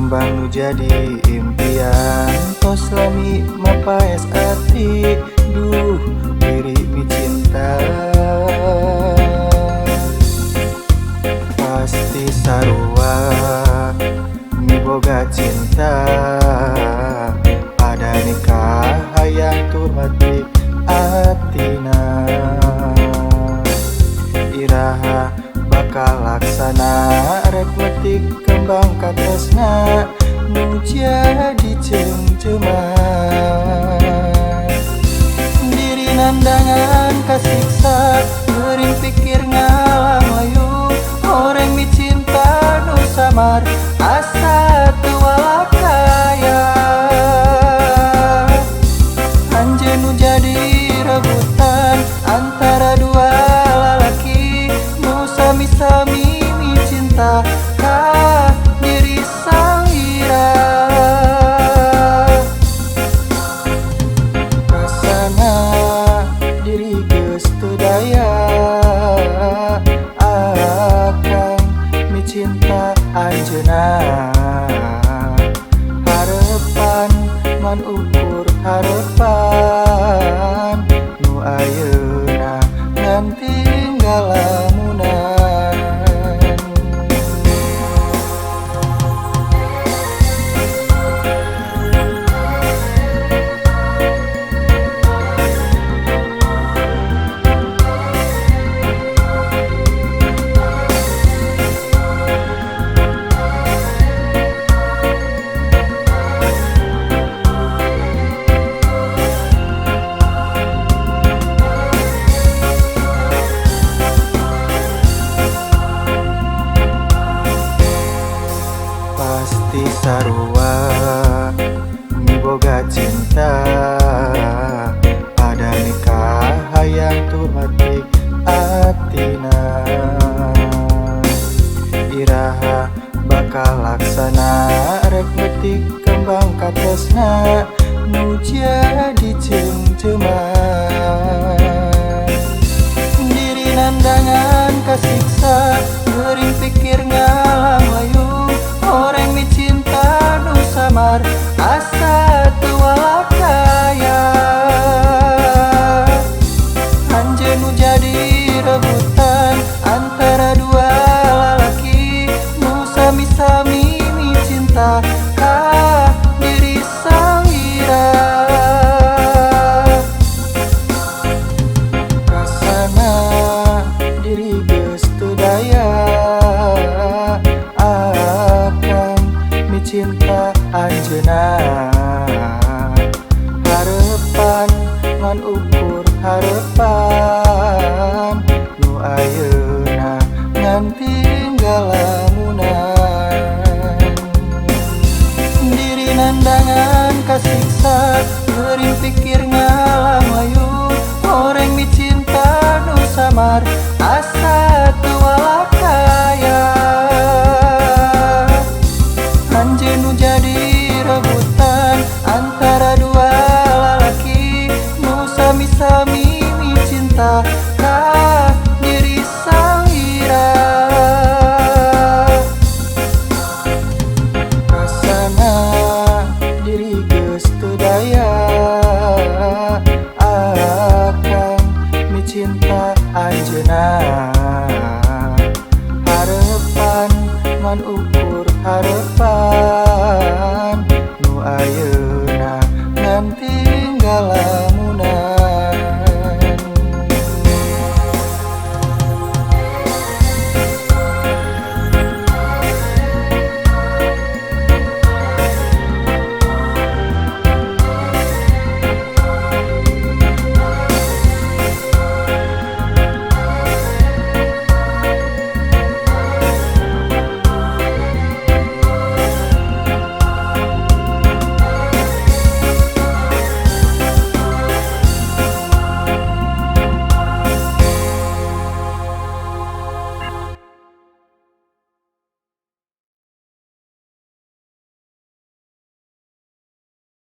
kembang nu jadi impian tos lami mapaes ati duh diri mi cinta pasti sarua mi boga cinta pada nikah hayang turmati atina iraha bakal laksana rek metik kembang katresna nu jadi cengceman diri nandangan kasiksa geuring pikir ngalang layu orang mi cinta nu samar asa teu walakaya anjeun nu jadi rebutan antara dua lalaki nu sami-sami mi cinta ka diri saira rasana diri geus teu daya akang mi cinta anjeunna harepan man ukur harepan nu ayeuna ngan tinggal lamunan pasti sarua mi boga cinta pada nikah hayang turmati atina iraha bakal laksana rek metik kembang katresna nu jadi cengceman diri nandangan kasiksa geuring pikir ngalang layu orang mi cinta nu samar asa teu walakaya anjeun nu jadi rebutan antara dua lalaki nu sami-sami mi cinta ka diri saira rasana diri geus teu daya akang mi cinta anjeunna harepan ngan ukur harepan nu ayeuna ngan tinggal lamunan diri nandangan kasiksa geuring pikir ngalang layu orang mi cinta nu samar asa teu walakaya anjeun nu jadi rebutan antara